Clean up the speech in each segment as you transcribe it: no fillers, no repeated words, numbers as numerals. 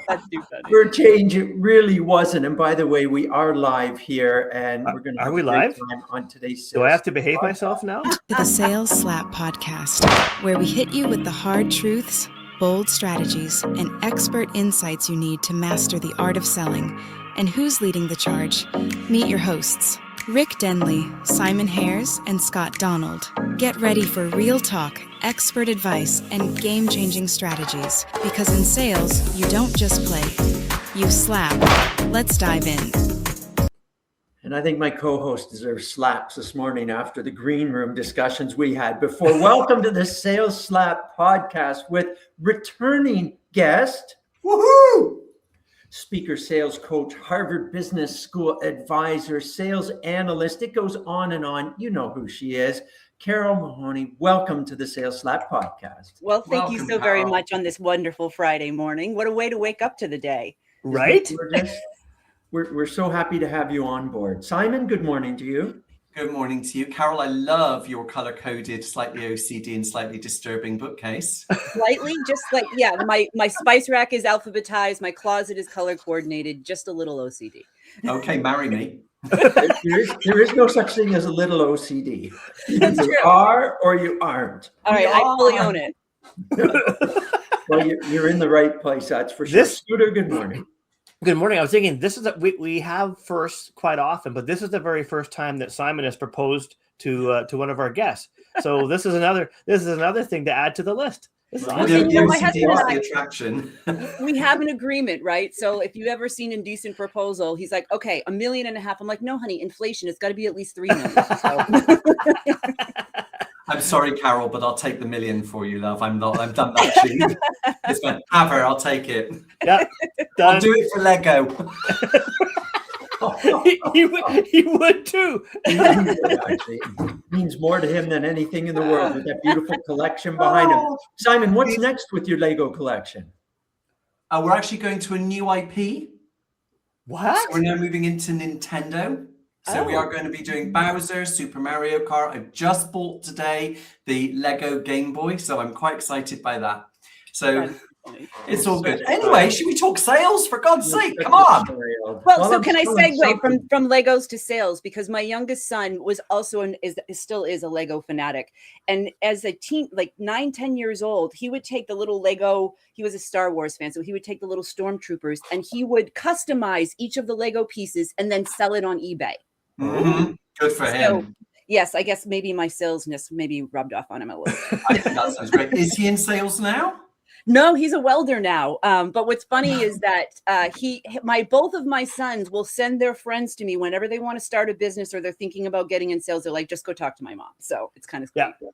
That's too funny. For a change, it really wasn't. And by the way, we are live here, and we're going to have a great time on today's sales. Do I have to behave myself now? To the Sales Slap podcast, where we hit you with the hard truths, bold strategies, and expert insights you need to master the art of selling. And who's leading the charge? Meet your hosts, Rick Denley, Simon Hares, and Scott Donald. Get ready for real talk, expert advice, and game-changing strategies. Because in sales, you don't just play, you slap. Let's dive in. And I think my co-host deserves slaps this morning after the green room discussions we had before. Welcome to the Sales Slap podcast with returning guest, woohoo! Speaker, sales coach, Harvard Business School advisor, sales analyst. It goes on and on. You know who she is. Carole Mahoney, welcome to the Sales Slap podcast. Well, thank you so very much on this wonderful Friday morning. What a way to wake up to the day. Right? We're so happy to have you on board. Simon, good morning to you. Good morning to you. Carole, I love your color-coded, slightly OCD and slightly disturbing bookcase. Slightly, just like, yeah, my spice rack is alphabetized. My closet is color coordinated, just a little OCD. Okay, marry me. There is no such thing as a little OCD. That's you true. are or you aren't. All right, I fully own it. Well, you're in the right place, that's for sure. Scooter, good morning. Good morning. I was thinking this is we have first quite often, but this is the very first time that Simon has proposed to one of our guests. So this is another thing to add to the list. This is awesome. My husband and I, attraction. we have an agreement, right? So if you've ever seen Indecent Proposal, he's like, okay, $1.5 million. I'm like, no, honey, inflation. It's got to be at least $3 million. So. I'm sorry, Carole, but I'll take the $1 million for you, love. I'm done that cheap. It's fine. Have her, I'll take it. Yeah, I'll do it for Lego. he would too. It means more to him than anything in the world with that beautiful collection behind him. Simon, what's next with your Lego collection? We're actually going to a new IP. What? So we're now moving into Nintendo. So we are going to be doing Bowser, Super Mario Kart. I've just bought today the Lego Game Boy, so I'm quite excited by that. So it's all good. Anyway, should we talk sales? For God's sake, come on. Well, so can I segue from Legos to sales? Because my youngest son was also still is a Lego fanatic. And as a teen, like 9-10 years old, he would take the little Lego. He was a Star Wars fan, so he would take the little stormtroopers and he would customize each of the Lego pieces and then sell it on eBay. Mm-hmm. Good for him. Yes, I guess maybe my salesness maybe rubbed off on him a little bit. I think that sounds great. Is he in sales now? No, he's a welder now. But what's funny is that both of my sons will send their friends to me whenever they want to start a business or they're thinking about getting in sales. They're like, just go talk to my mom. So it's kind of cool. Yeah.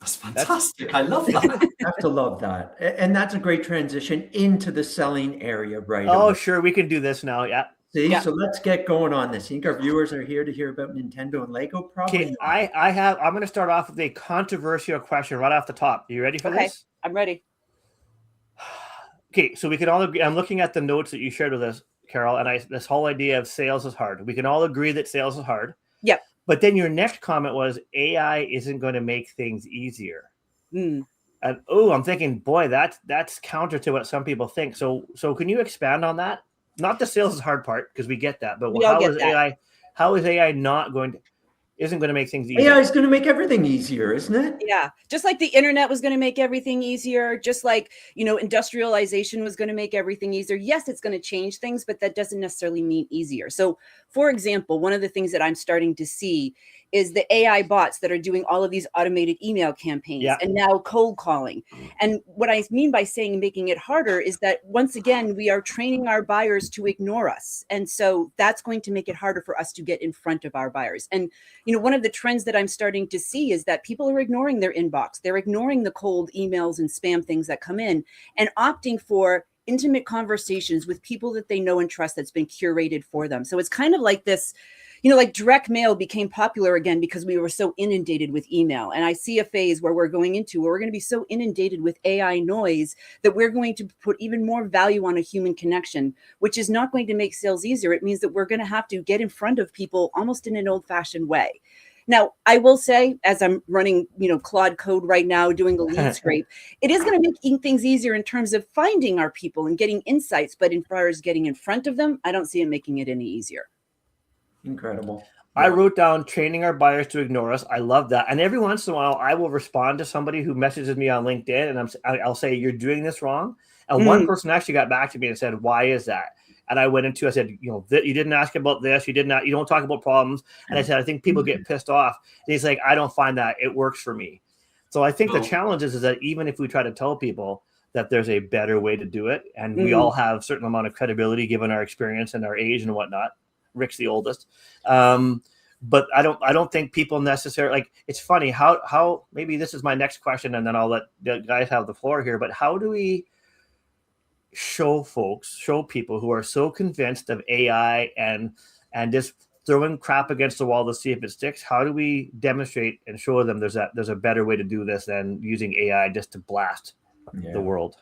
That's fantastic. I love that. You have to love that. And that's a great transition into the selling area, right? Oh, sure. We can do this now. Yeah. See, yeah. So let's get going on this. I think our viewers are here to hear about Nintendo and Lego. Probably. Okay, I'm going to start off with a controversial question right off the top. Are you ready for this? I'm ready. Okay, so we can all agree. I'm looking at the notes that you shared with us, Carole, and this whole idea of sales is hard. We can all agree that sales is hard. Yep. But then your next comment was AI isn't going to make things easier. Mm. And I'm thinking, boy, that's counter to what some people think. So can you expand on that? Not the sales is hard part, because we get that, but how is AI isn't going to make things easier? AI is going to make everything easier, isn't it? Yeah. Just like the internet was going to make everything easier, just like, industrialization was going to make everything easier. Yes, it's going to change things, but that doesn't necessarily mean easier. So, for example, one of the things that I'm starting to see is the AI bots that are doing all of these automated email campaigns and now cold calling. And what I mean by saying making it harder is that once again, we are training our buyers to ignore us. And so that's going to make it harder for us to get in front of our buyers. And, one of the trends that I'm starting to see is that people are ignoring their inbox. They're ignoring the cold emails and spam things that come in and opting for intimate conversations with people that they know and trust that's been curated for them. So it's kind of like this, like direct mail became popular again because we were so inundated with email. And I see a phase where we're going to be so inundated with AI noise that we're going to put even more value on a human connection, which is not going to make sales easier. It means that we're going to have to get in front of people almost in an old-fashioned way. Now, I will say, as I'm running, Claude Code right now, doing the lead scrape, it is going to make things easier in terms of finding our people and getting insights. But as far as getting in front of them, I don't see it making it any easier. Incredible. I wrote down training our buyers to ignore us. I love that. And every once in a while, I will respond to somebody who messages me on LinkedIn, and I'll say, "You're doing this wrong." And one person actually got back to me and said, "Why is that?" And I I said, you didn't ask about this. You don't talk about problems. And I said, I think people get pissed off. And he's like, I don't find that. It works for me. So I think the challenge is that even if we try to tell people that there's a better way to do it, and we all have a certain amount of credibility given our experience and our age and whatnot. Rick's the oldest. But I don't think people necessarily, like, it's funny how maybe this is my next question, and then I'll let the guys have the floor here. But how do we show people who are so convinced of AI and just throwing crap against the wall to see if it sticks? How do we demonstrate and show them there's a better way to do this than using AI just to blast the world?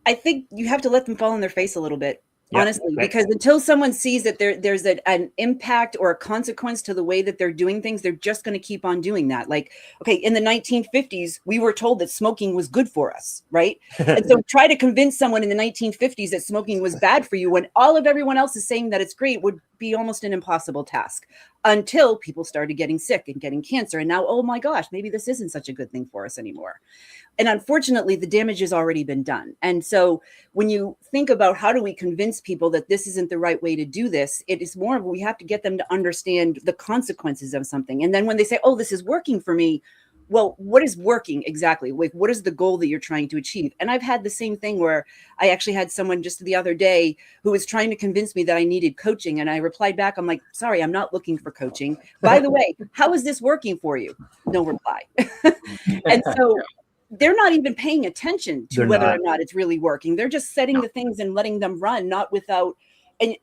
I think you have to let them fall on their face a little bit. Honestly, because until someone sees that there's an impact or a consequence to the way that they're doing things, they're just going to keep on doing that. Like, okay, in the 1950s, we were told that smoking was good for us, right? And so try to convince someone in the 1950s that smoking was bad for you when everyone else is saying that it's great would be almost an impossible task, until people started getting sick and getting cancer. And now, oh my gosh, maybe this isn't such a good thing for us anymore. And unfortunately, the damage has already been done. And so when you think about how do we convince people that this isn't the right way to do this, it is more of we have to get them to understand the consequences of something. And then when they say, oh, this is working for me, well, what is working exactly? Like, what is the goal that you're trying to achieve? And I've had the same thing where I actually had someone just the other day who was trying to convince me that I needed coaching. And I replied back, I'm like, sorry, I'm not looking for coaching. By the way, how is this working for you? No reply. And so they're not even paying attention to whether or not it's really working. They're just setting the things and letting them run, not without.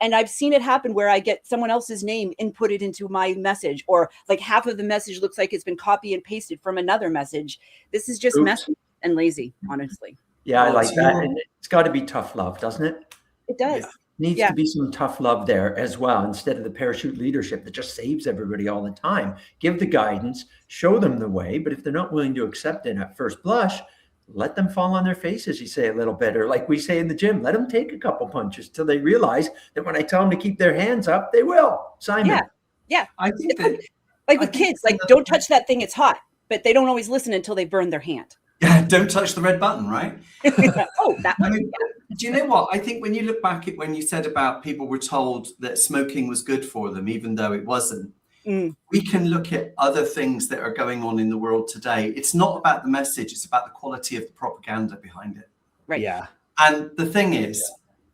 And I've seen it happen where I get someone else's name inputted into my message, or like half of the message looks like it's been copy and pasted from another message. This is just messy and lazy, honestly. Yeah, I like that. And it's got to be tough love, doesn't it? It does. Yeah. Needs to be some tough love there as well, instead of the parachute leadership that just saves everybody all the time. Give the guidance, show them the way, but if they're not willing to accept it at first blush, let them fall on their faces, you say, a little bit, or like we say in the gym, let them take a couple punches till they realize that when I tell them to keep their hands up, they will. Simon. Yeah. I think that, like with kids, like, don't touch that thing, it's hot, but they don't always listen until they burn their hand. Yeah, don't touch the red button, right? Oh, that one. Do you know what? I think when you look back at when you said about people were told that smoking was good for them, even though it wasn't, we can look at other things that are going on in the world today. It's not about the message, it's about the quality of the propaganda behind it. Right. Yeah. And the thing is,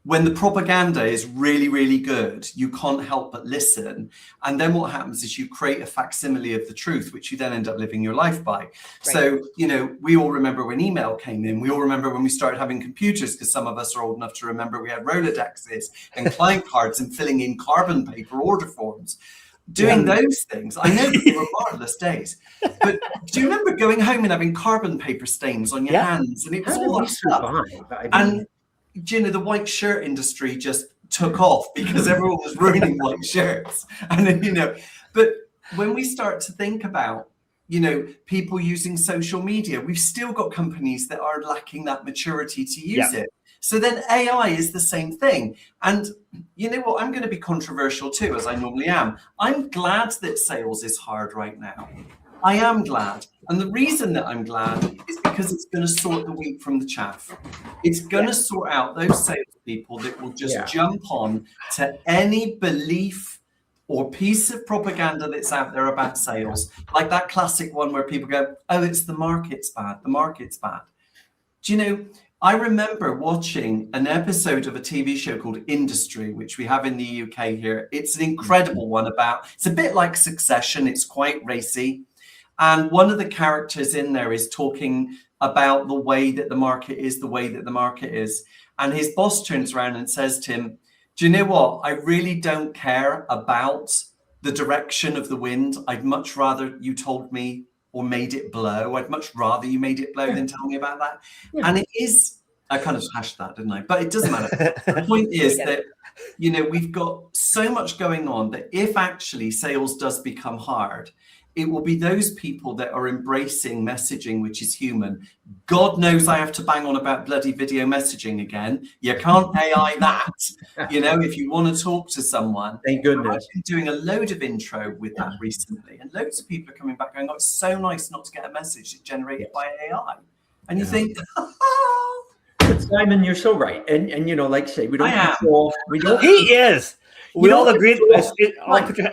when the propaganda is really, really good, you can't help but listen. And then what happens is you create a facsimile of the truth, which you then end up living your life by. Right. So, we all remember when email came in. We all remember when we started having computers, because some of us are old enough to remember we had Rolodexes and client cards and filling in carbon paper order forms. Doing those things, I know they were marvelous days. But do you remember going home and having carbon paper stains on your hands? And it was all that stuff. And the white shirt industry just took off because everyone was ruining white shirts. And then, but when we start to think about, people using social media, we've still got companies that are lacking that maturity to use it. So then AI is the same thing. And you know what? I'm going to be controversial too, as I normally am. I'm glad that sales is hard right now. I am glad. And the reason that I'm glad is because it's going to sort the wheat from the chaff. It's going to sort out those salespeople that will just jump on to any belief or piece of propaganda that's out there about sales. Like that classic one where people go, oh, it's the market's bad. The market's bad. Do I remember watching an episode of a TV show called Industry, which we have in the UK here. It's an incredible one it's a bit like Succession. It's quite racy. And one of the characters in there is talking about the way that the market is, And his boss turns around and says to him, do you know what? I really don't care about the direction of the wind. I'd much rather you told me or made it blow. I'd much rather you made it blow than tell me about that. Yeah. And it is I kind of hashed that, didn't I? But it doesn't matter. The point is that, we've got so much going on that if actually sales does become hard, it will be those people that are embracing messaging, which is human. God knows I have to bang on about bloody video messaging again. You can't AI that, if you want to talk to someone. Thank goodness. I've been doing a load of intro with that recently, and loads of people are coming back going, oh, it's so nice not to get a message generated by AI. And you think, But Simon, you're so right. And like I say, we don't control. He is. We all agree.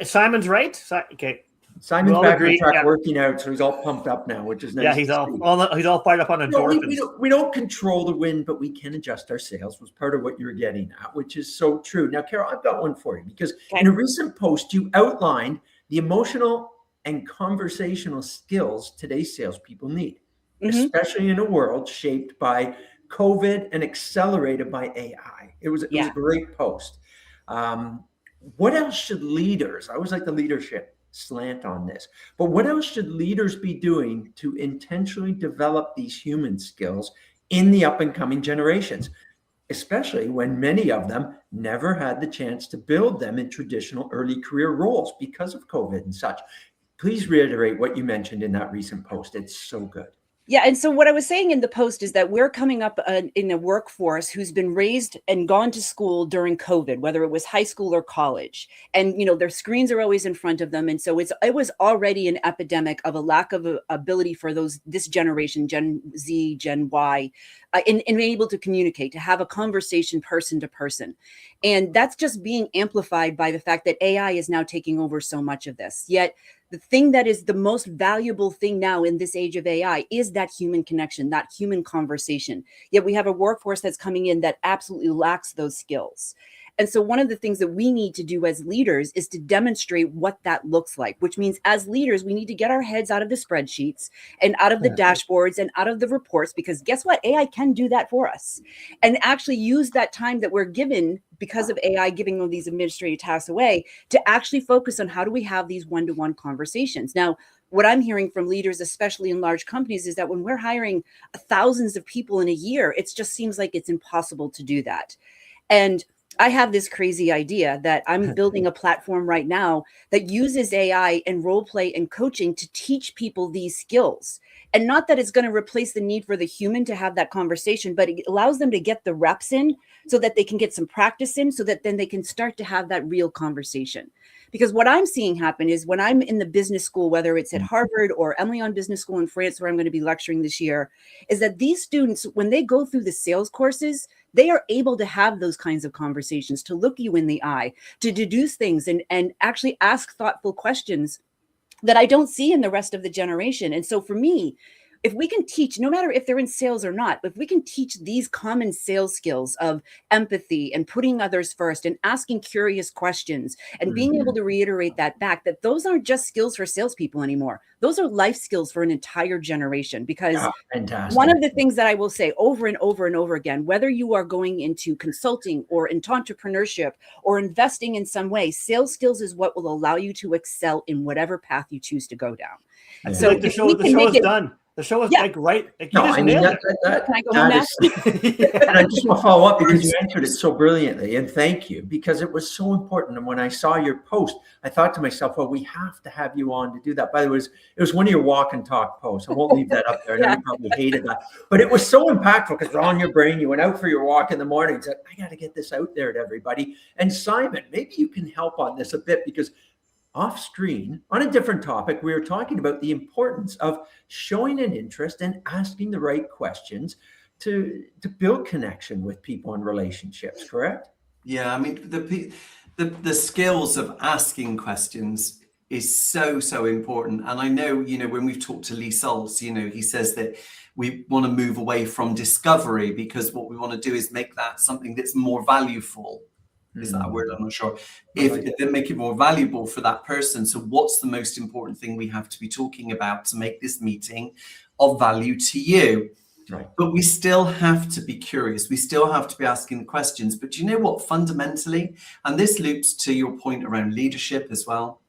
Simon's right. Okay. Simon's back on track working out, so he's all pumped up now, which is nice. Yeah, he's all fired up on endorphins. We don't control the wind, but we can adjust our sails, was part of what you were getting at, which is so true. Now, Carole, I've got one for you, because in a recent post, you outlined the emotional and conversational skills today's salespeople need, especially in a world shaped by COVID and accelerated by AI. It was a great post. What else should leaders, I always like the leadership slant on this, but what else should leaders be doing to intentionally develop these human skills in the up and coming generations, especially when many of them never had the chance to build them in traditional early career roles because of COVID and such? Please reiterate what you mentioned in that recent post. It's so good. Yeah. And so what I was saying in the post is that we're coming up in a workforce who's been raised and gone to school during COVID, whether it was high school or college. And, their screens are always in front of them. And so it was already an epidemic of a lack of ability for this generation, Gen Z, Gen Y, in being able to communicate, to have a conversation person to person. And that's just being amplified by the fact that AI is now taking over so much of this. Yet the thing that is the most valuable thing now in this age of AI is that human connection, that human conversation. Yet we have a workforce that's coming in that absolutely lacks those skills. And so one of the things that we need to do as leaders is to demonstrate what that looks like, which means as leaders, we need to get our heads out of the spreadsheets and out of the dashboards and out of the reports, because guess what? AI can do that for us, and actually use that time that we're given because of AI giving all these administrative tasks away to actually focus on how do we have these one-to-one conversations. Now, what I'm hearing from leaders, especially in large companies, is that when we're hiring thousands of people in a year, it just seems like it's impossible to do that. And I have this crazy idea that I'm building a platform right now that uses AI and role play and coaching to teach people these skills. And not that it's going to replace the need for the human to have that conversation, but it allows them to get the reps in so that they can get some practice in, so that then they can start to have that real conversation. Because what I'm seeing happen is when I'm in the business school, whether it's at Harvard or Emily Business School in France, where I'm going to be lecturing this year, is that these students, when they go through the sales courses, they are able to have those kinds of conversations, to look you in the eye, to deduce things and actually ask thoughtful questions that I don't see in the rest of the generation. And so for me, if we can teach, no matter if they're in sales or not, if we can teach these common sales skills of empathy and putting others first and asking curious questions and being able to reiterate that back, that those aren't just skills for salespeople anymore. Those are life skills for an entire generation. Because one of the things that I will say over and over and over again, whether you are going into consulting or into entrepreneurship or investing in some way, sales skills is what will allow you to excel in whatever path you choose to go down. Yeah. So the show is done. The show is like right. No, I mean, can I go home now? And I just want to follow up because you answered it so brilliantly, and thank you, because it was so important. And when I saw your post, I thought to myself, well, we have to have you on to do that. By the way, it was one of your walk and talk posts. I won't leave that up there. I know you probably hated that, but it was so impactful because it's on your brain. You went out for your walk in the morning and said, I got to get this out there to everybody. And Simon, maybe you can help on this a bit, because off screen, on a different topic, we were talking about the importance of showing an interest and asking the right questions to build connection with people and relationships, correct? Yeah, I mean, the skills of asking questions is so important. And I know, when we've talked to Lee Salz, he says that we want to move away from discovery, because what we want to do is make that something that's more valuable. Is that a word? I'm not sure. If they make it more valuable for that person. So what's the most important thing we have to be talking about to make this meeting of value to you? Right. But we still have to be curious. We still have to be asking the questions. But you know what? Fundamentally, and this loops to your point around leadership as well.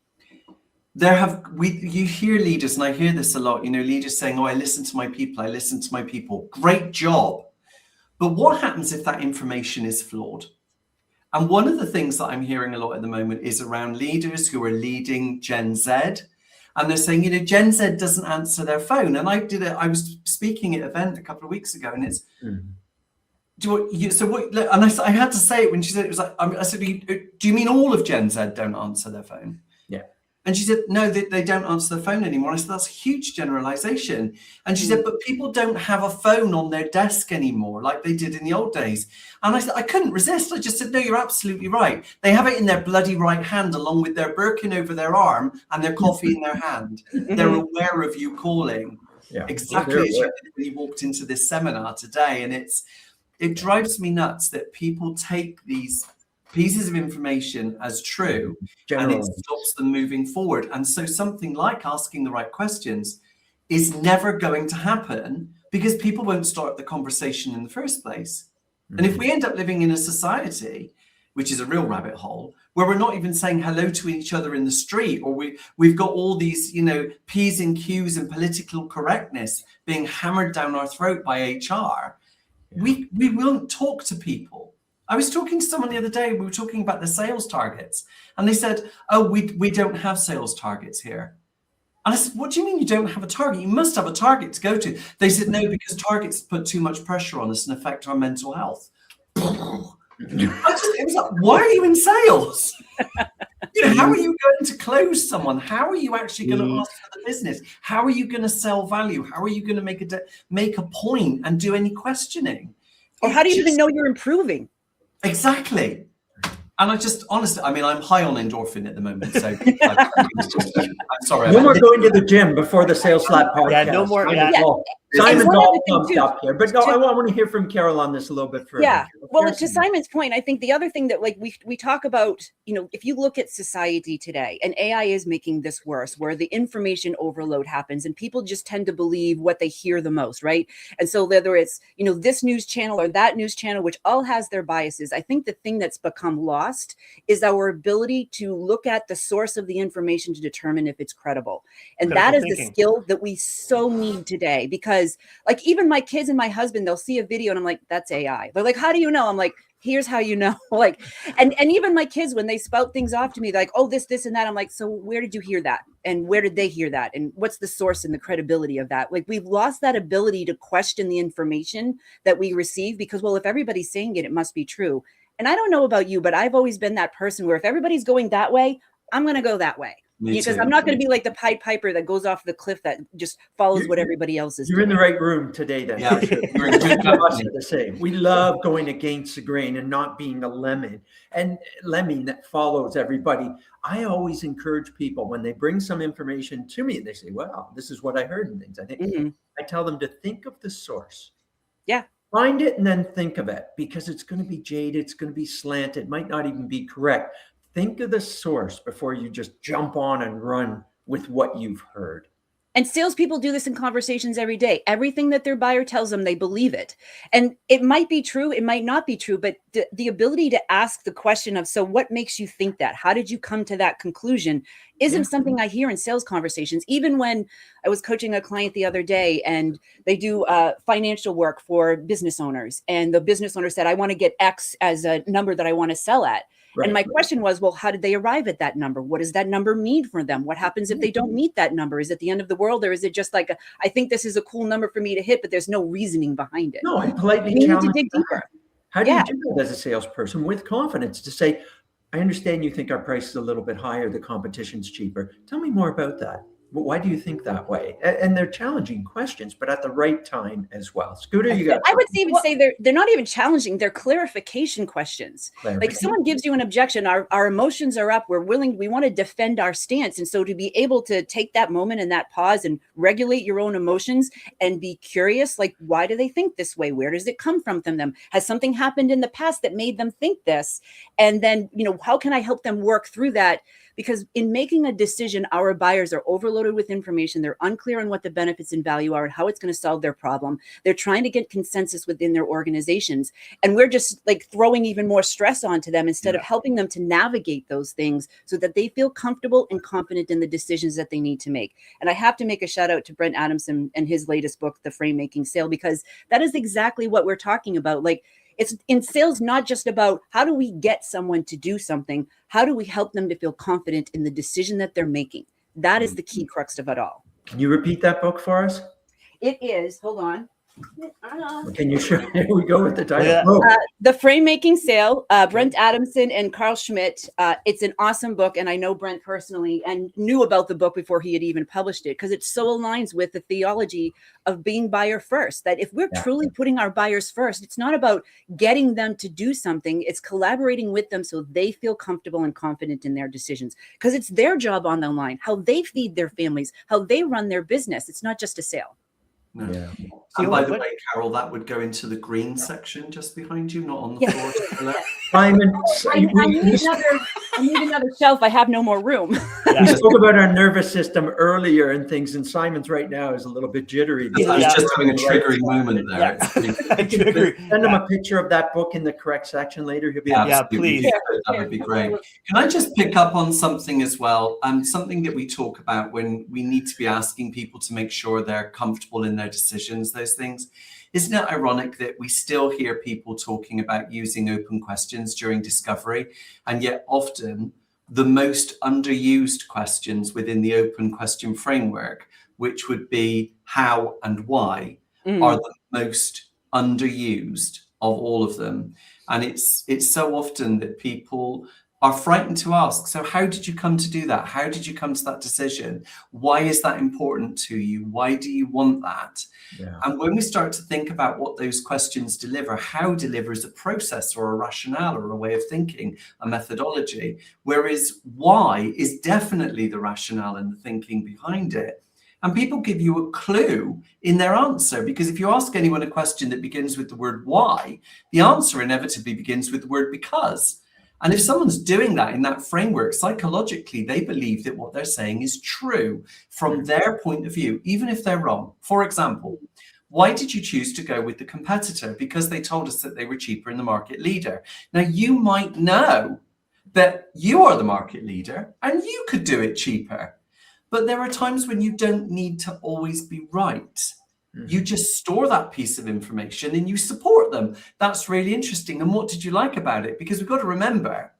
You hear leaders, and I hear this a lot, leaders saying, oh, I listen to my people. I listen to my people. Great job. But what happens if that information is flawed? And one of the things that I'm hearing a lot at the moment is around leaders who are leading Gen Z. And they're saying, Gen Z doesn't answer their phone. And I was speaking at an event a couple of weeks ago, and it's, I had to say it when she said it was like, I said, do you mean all of Gen Z don't answer their phone? Yeah. And she said, no, they don't answer their phone anymore. I said, that's a huge generalization. And she said, but people don't have a phone on their desk anymore like they did in the old days. And I said, I couldn't resist. I just said, no, you're absolutely right. They have it in their bloody right hand along with their Birkin over their arm and their coffee in their hand. They're aware of you calling. Yeah. Exactly as you did when you walked into this seminar today. And it drives me nuts that people take these pieces of information as true and it stops them moving forward. And so something like asking the right questions is never going to happen because people won't start the conversation in the first place. And if we end up living in a society, which is a real rabbit hole, where we're not even saying hello to each other in the street, or we've got all these, P's and Q's and political correctness being hammered down our throat by HR, we won't talk to people. I was talking to someone the other day, we were talking about the sales targets, and they said, oh, we don't have sales targets here. And I said, what do you mean you don't have a target? You must have a target to go to. They said, no, because targets put too much pressure on us and affect our mental health. It was like, why are you in sales? How are you going to close someone? How are you actually going to ask for the business? How are you going to sell value? How are you going to make a point and do any questioning? Or how do you even know you're improving? Exactly. And I just, honestly, I'm high on endorphin at the moment. So I'm sorry. No more going to the gym before the Sales Slap podcast. Yeah, no more. Simon's all pumped up here. But no, I want to hear from Carole on this a little bit further. Yeah. Well, to Simon's point, I think the other thing that we talk about, if you look at society today, and AI is making this worse, where the information overload happens and people just tend to believe what they hear the most, right? And so whether it's, this news channel or that news channel, which all has their biases, I think the thing that's become lost is our ability to look at the source of the information to determine if it's credible. And that is the skill that we so need today, because even my kids and my husband, they'll see a video and I'm like, that's AI. They're like, how do you know? I'm like, here's how you know. And even my kids, when they spout things off to me, they're like, oh, this and that. I'm like, so where did you hear that? And where did they hear that? And what's the source and the credibility of that? We've lost that ability to question the information that we receive because, well, if everybody's saying it, it must be true. And I don't know about you, but I've always been that person where if everybody's going that way, I'm going to go that way. Because I'm not going to be like the Pied Piper that goes off the cliff that just follows what everybody else is doing. You're in the right room today, then. Yeah, You're in the same. We love going against the grain and not being a lemming that follows everybody. I always encourage people when they bring some information to me and they say, well, this is what I heard and things. I tell them to think of the source. Yeah. Find it and then think of it, because it's going to be jaded. It's going to be slanted. It might not even be correct. Think of the source before you just jump on and run with what you've heard. And salespeople do this in conversations every day. Everything that their buyer tells them, they believe it. And it might be true, it might not be true, but the ability to ask the question of, so what makes you think that? How did you come to that conclusion? Isn't something I hear in sales conversations. Even when I was coaching a client the other day and they do financial work for business owners. And the business owner said, I want to get X as a number that I want to sell at. Right. And my question was, well, how did they arrive at that number? What does that number mean for them? What happens if they don't meet that number? Is it the end of the world? Or is it just like, I think this is a cool number for me to hit, but there's no reasoning behind it? No, I politely challenge to dig deeper. How do you do that as a salesperson with confidence to say, I understand you think our price is a little bit higher, the competition's cheaper. Tell me more about that. Why do you think that way? And they're challenging questions, but at the right time as well. Scooter, you got. I would even say they're not even challenging; they're clarification questions. Like if someone gives you an objection, our emotions are up. We want to defend our stance, and so to be able to take that moment and that pause and regulate your own emotions and be curious, like why do they think this way? Where does it come from them? Has something happened in the past that made them think this? And then how can I help them work through that? Because in making a decision, our buyers are overloaded overloaded with information. They're unclear on what the benefits and value are and how it's going to solve their problem. They're trying to get consensus within their organizations. And we're just like throwing even more stress onto them instead of helping them to navigate those things so that they feel comfortable and confident in the decisions that they need to make. And I have to make a shout out to Brent Adamson and his latest book, The Frame Making Sale, because that is exactly what we're talking about. Like, it's in sales, not just about how do we get someone to do something, how do we help them to feel confident in the decision that they're making? That is the key crux of it all. Can you repeat that book for us? It is, hold on. Can you show? Here we go with the title. Yeah. The Frame Making Sale, Brent Adamson and Carl Schmidt. It's an awesome book. And I know Brent personally and knew about the book before he had even published it, because it so aligns with the theology of being buyer first, that if we're truly putting our buyers first, it's not about getting them to do something. It's collaborating with them so they feel comfortable and confident in their decisions, because it's their job on the line, how they feed their families, how they run their business. It's not just a sale. No. Yeah. And by the way, Carol, that would go into the green section just behind you, not on the floor to the left. Simon, I need another shelf. I have no more room. We spoke about our nervous system earlier and things, and Simon's right now is a little bit jittery. I was just having a triggering moment there. Send him a picture of that book in the correct section later. He'll be please. That would be great. Can I just pick up on something as well? Something that we talk about when we need to be asking people to make sure they're comfortable in their decisions, those things. Isn't it ironic that we still hear people talking about using open questions during discovery, and yet often the most underused questions within the open question framework, which would be how and why, are the most underused of all of them? And it's so often that people are frightened to ask, so how did you come to do that? How did you come to that decision? Why is that important to you? Why do you want that? Yeah. And when we start to think about what those questions deliver, how delivers a process or a rationale or a way of thinking, a methodology, whereas why is definitely the rationale and the thinking behind it. And people give you a clue in their answer, because if you ask anyone a question that begins with the word why, the answer inevitably begins with the word because. And if someone's doing that in that framework, psychologically, they believe that what they're saying is true from their point of view, even if they're wrong. For example, why did you choose to go with the competitor? Because they told us that they were cheaper than the market leader. Now, you might know that you are the market leader and you could do it cheaper. But there are times when you don't need to always be right. You just store that piece of information and you support them. That's really interesting. And what did you like about it? Because we've got to remember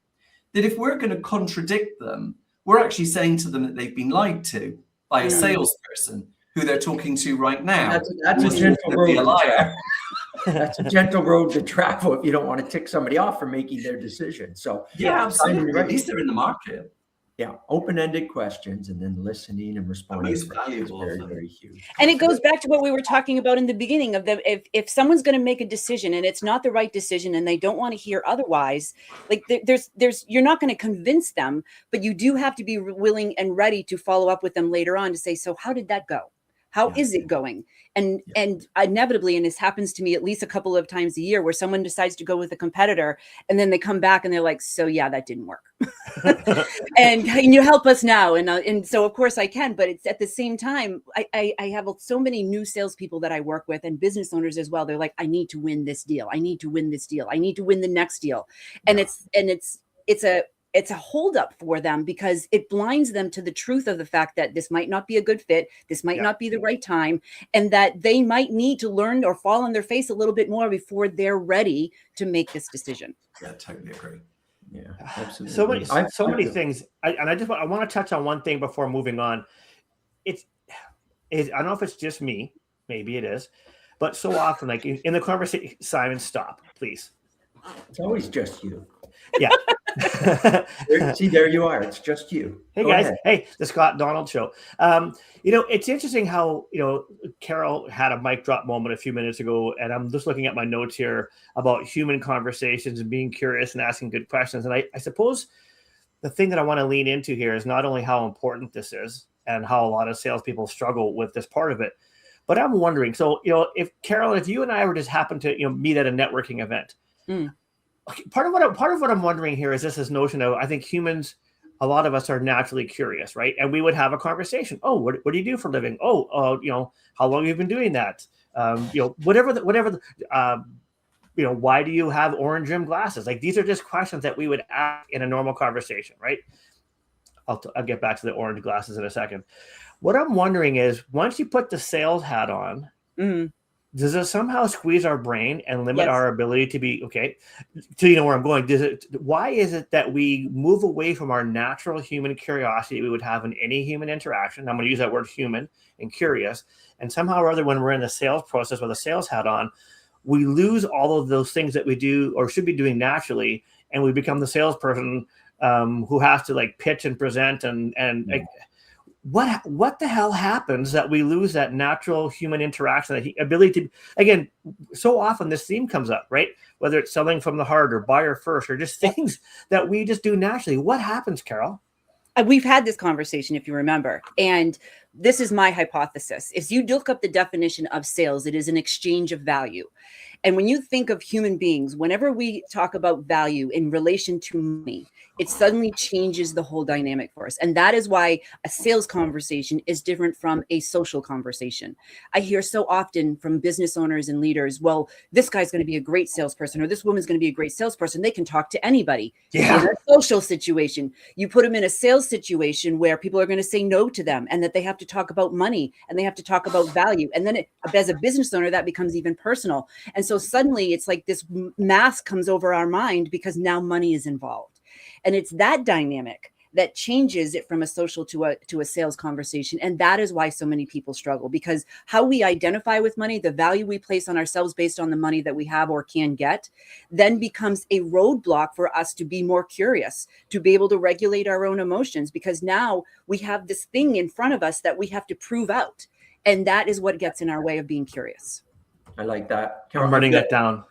that if we're going to contradict them, we're actually saying to them that they've been lied to by a salesperson who they're talking to right now. That's a gentle road to travel. That's a gentle road to travel if you don't want to tick somebody off for making their decision. So absolutely. At least they're in the market. Yeah, open-ended questions and then listening and responding. Most valuable, very, very huge. And it goes back to what we were talking about in the beginning of if someone's going to make a decision and it's not the right decision and they don't want to hear otherwise, like there's you're not going to convince them, but you do have to be willing and ready to follow up with them later on to say, so how did that go? How is it going? And inevitably, and this happens to me at least a couple of times a year, where someone decides to go with a competitor and then they come back and they're like, so yeah, that didn't work. and can you help us now? And so of course I can, but it's at the same time, I have so many new salespeople that I work with and business owners as well. They're like, I need to win this deal. I need to win this deal. I need to win the next deal. And it's a holdup for them because it blinds them to the truth of the fact that this might not be a good fit. This might not be the right time, and that they might need to learn or fall on their face a little bit more before they're ready to make this decision. Yeah, totally agree. Yeah, absolutely. So many things. I want to touch on one thing before moving on. I don't know if it's just me, maybe it is, but so often, like in the conversation, Simon, stop, please. It's always just you. Yeah. See, there you are. It's just you. Hey, guys. Hey, the Scott Donald Show. It's interesting how, Carol had a mic drop moment a few minutes ago, and I'm just looking at my notes here about human conversations and being curious and asking good questions. And I suppose the thing that I want to lean into here is not only how important this is and how a lot of salespeople struggle with this part of it, but I'm wondering, so, if Carol, if you and I were just happen to, meet at a networking event, part of what I'm wondering here is this notion of, I think humans a lot of us are naturally curious, right? And we would have a conversation. Oh, what do you do for a living? Oh, how long have you been doing that? Whatever. Why do you have orange rimmed glasses? Like, these are just questions that we would ask in a normal conversation, right? I'll get back to the orange glasses in a second. What I'm wondering is, once you put the sales hat on, does it somehow squeeze our brain and limit our ability to be okay? So you know where I'm going. Why is it that we move away from our natural human curiosity we would have in any human interaction? I'm going to use that word human and curious. And somehow or other, when we're in the sales process with a sales hat on, we lose all of those things that we do or should be doing naturally, and we become the salesperson who has to like pitch and present like, what the hell happens that we lose that natural human interaction, that ability to, again, so often this theme comes up, right? Whether it's selling from the heart or buyer first or just things that we just do naturally. What happens, Carole? We've had this conversation, if you remember, and this is my hypothesis. If you look up the definition of sales, it is an exchange of value. And when you think of human beings, whenever we talk about value in relation to money, it suddenly changes the whole dynamic for us. And that is why a sales conversation is different from a social conversation. I hear so often from business owners and leaders, well, this guy's going to be a great salesperson, or this woman's going to be a great salesperson. They can talk to anybody. Yeah. In a social situation, you put them in a sales situation where people are going to say no to them, and that they have to talk about money and they have to talk about value. And then as a business owner, that becomes even personal. And so suddenly it's like this mask comes over our mind because now money is involved. And it's that dynamic that changes it from a social to a sales conversation. And that is why so many people struggle, because how we identify with money, the value we place on ourselves based on the money that we have or can get, then becomes a roadblock for us to be more curious, to be able to regulate our own emotions, because now we have this thing in front of us that we have to prove out. And that is what gets in our way of being curious. I like that. I'm writing that down.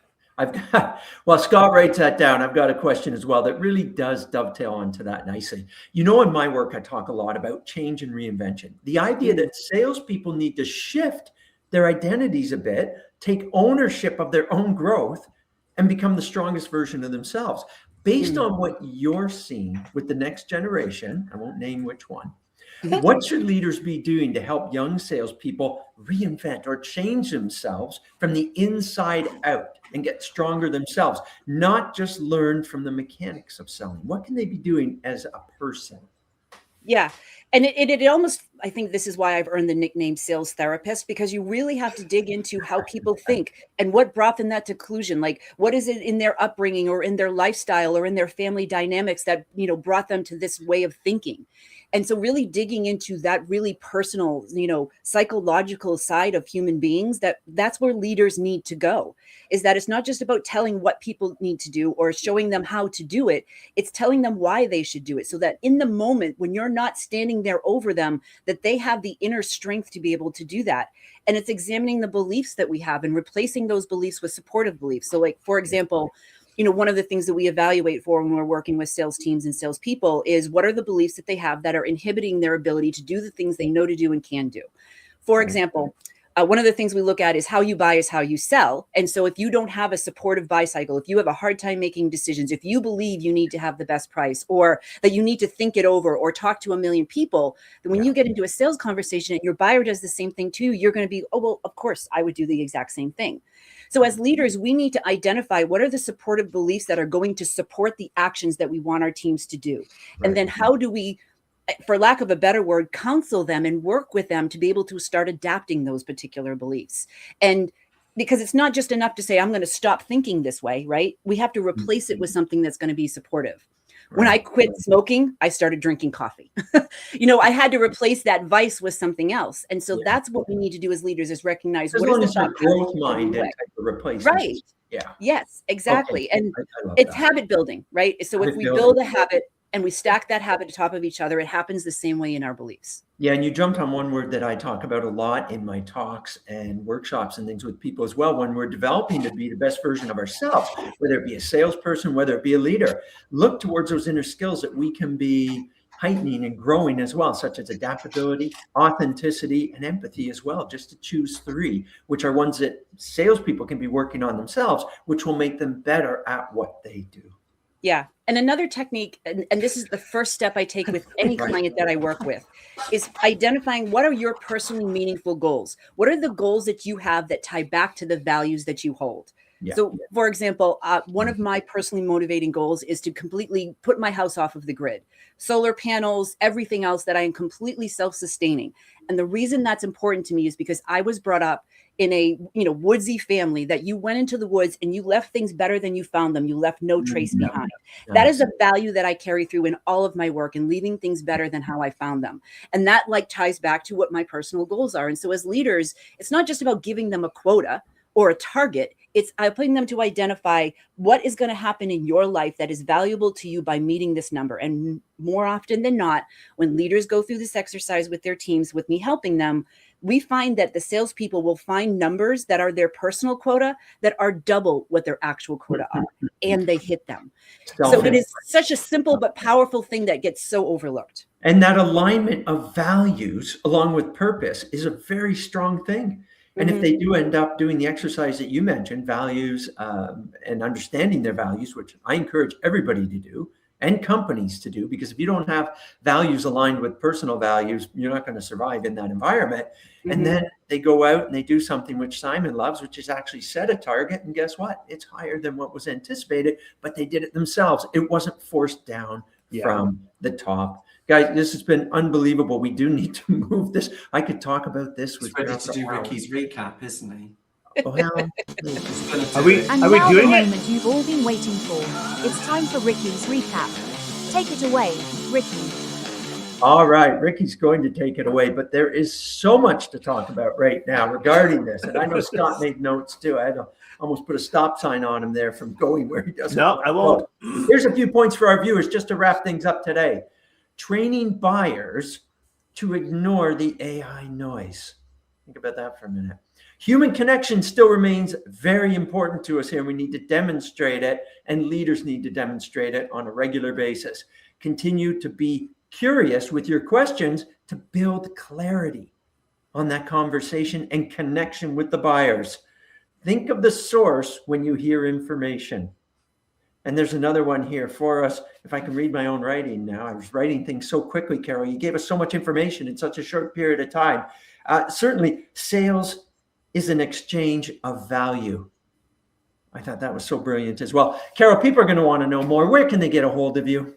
Well, Scott writes that down. I've got a question as well that really does dovetail onto that nicely. You know, in my work, I talk a lot about change and reinvention. The idea that salespeople need to shift their identities a bit, take ownership of their own growth, and become the strongest version of themselves. Based on what you're seeing with the next generation, I won't name which one, what should leaders be doing to help young salespeople reinvent or change themselves from the inside out and get stronger themselves, not just learn from the mechanics of selling? What can they be doing as a person? Yeah. And it almost, I think this is why I've earned the nickname sales therapist, because you really have to dig into how people think and what brought them that conclusion. Like, what is it in their upbringing or in their lifestyle or in their family dynamics that, brought them to this way of thinking? And so really digging into that really personal, psychological side of human beings, that's where leaders need to go, is that it's not just about telling what people need to do or showing them how to do it. It's telling them why they should do it, so that in the moment when you're not standing there over them, that they have the inner strength to be able to do that. And it's examining the beliefs that we have and replacing those beliefs with supportive beliefs. So like, for example, one of the things that we evaluate for when we're working with sales teams and salespeople is what are the beliefs that they have that are inhibiting their ability to do the things they know to do and can do. For example, one of the things we look at is how you buy is how you sell. And so if you don't have a supportive buy cycle, if you have a hard time making decisions, if you believe you need to have the best price or that you need to think it over or talk to a million people, then when you get into a sales conversation and your buyer does the same thing too, you're going to be, oh, well, of course, I would do the exact same thing. So as leaders, we need to identify what are the supportive beliefs that are going to support the actions that we want our teams to do. Right. And then how do we, for lack of a better word, counsel them and work with them to be able to start adapting those particular beliefs. And because it's not just enough to say, I'm going to stop thinking this way, right? We have to replace it with something that's going to be supportive. When I quit smoking, I started drinking coffee. I had to replace that vice with something else. And so that's what we need to do as leaders, is recognize what is the growth mind and replace. Right. Yeah. Yes, exactly. Okay. And it's habit building, right? So if we build a habit and we stack that habit on top of each other, it happens the same way in our beliefs. Yeah, and you jumped on one word that I talk about a lot in my talks and workshops and things with people as well. When we're developing to be the best version of ourselves, whether it be a salesperson, whether it be a leader, look towards those inner skills that we can be heightening and growing as well, such as adaptability, authenticity, and empathy as well, just to choose 3, which are ones that salespeople can be working on themselves, which will make them better at what they do. Yeah. And another technique, and this is the first step I take with any client that I work with, is identifying what are your personally meaningful goals? What are the goals that you have that tie back to the values that you hold? Yeah. So, for example, one of my personally motivating goals is to completely put my house off of the grid. Solar panels, everything else, that I am completely self-sustaining. And the reason that's important to me is because I was brought up in a woodsy family, that you went into the woods and you left things better than you found them. You left no trace behind. That is a value that I carry through in all of my work, and leaving things better than how I found them. And that ties back to what my personal goals are. And so as leaders, it's not just about giving them a quota or a target. It's helping them to identify what is going to happen in your life that is valuable to you by meeting this number. And more often than not, when leaders go through this exercise with their teams, with me helping them, we find that the salespeople will find numbers that are their personal quota that are double what their actual quota are, and they hit them. So it is such a simple but powerful thing that gets so overlooked. And that alignment of values along with purpose is a very strong thing. And if they do end up doing the exercise that you mentioned, values and understanding their values, which I encourage everybody to do and companies to do, because if you don't have values aligned with personal values, you're not going to survive in that environment. And then they go out and they do something which Simon loves, which is actually set a target. And guess what? It's higher than what was anticipated, but they did it themselves. It wasn't forced down from the top. Guys, this has been unbelievable. We do need to move this. I could talk about this with ready to do Ricky's recap, isn't he? Well, are we doing the it? moment you've all been waiting for. It's time for Ricky's recap. Take it away, Ricky. All right, Ricky's going to take it away, but there is so much to talk about right now regarding this. And I know Scott made notes too. I had to almost put a stop sign on him there from going where he doesn't. No, I won't. Here's a few points for our viewers just to wrap things up today. Training buyers to ignore the AI noise. Think about that for a minute. Human connection still remains very important to us here. We need to demonstrate it, and leaders need to demonstrate it on a regular basis. Continue to be curious with your questions to build clarity on that conversation and connection with the buyers. Think of the source when you hear information. And there's another one here for us. If I can read my own writing now, I was writing things so quickly, Carole. You gave us so much information in such a short period of time. Certainly, sales is an exchange of value. I thought that was so brilliant as well. Carole, people are going to want to know more. Where can they get a hold of you?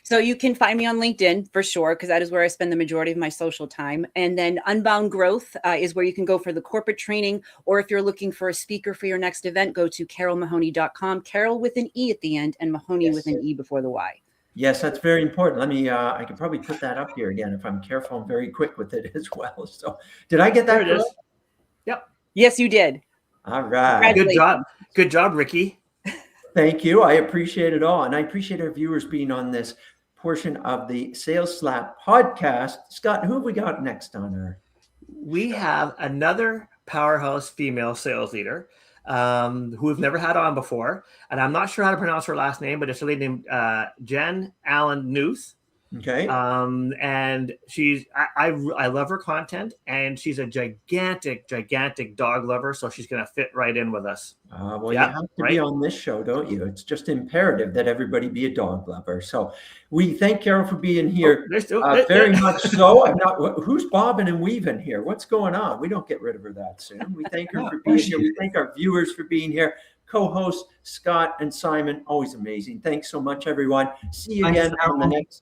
So you can find me on LinkedIn for sure, because that is where I spend the majority of my social time. And then Unbound Growth is where you can go for the corporate training, or if you're looking for a speaker for your next event, go to carolemahoney.com. Carole with an E at the end and Mahoney with an E before the Y. Yes, that's very important. Let me, I can probably put that up here again if I'm careful and very quick with it as well. So did I get that? There it is. Yep. Yes, you did. All right. Good job. Good job, Ricky. Thank you. I appreciate it all. And I appreciate our viewers being on this portion of the Sales Slap podcast. Scott, who have we got next on our? We have another powerhouse female sales leader who we've never had on before. And I'm not sure how to pronounce her last name, but it's a lady named Jen Allen Newth. Okay. And she's, I love her content, and she's a gigantic dog lover. So she's going to fit right in with us. Well, you have to be on this show, don't you? It's just imperative that everybody be a dog lover. So we thank Carole for being here. Very much so. I'm not, who's bobbing and weaving here? What's going on? We don't get rid of her that soon. We thank her for being here. We thank our viewers for being here. Co-hosts Scott and Simon, always amazing. Thanks so much, everyone. See you again on the next.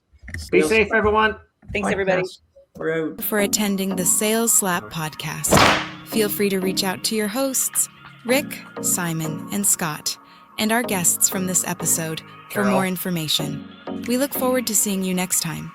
Be safe, everyone. Thanks, everybody. We're out. For attending the Sales Slap podcast, feel free to reach out to your hosts, Rick, Simon, and Scott, and our guests from this episode for more information. We look forward to seeing you next time.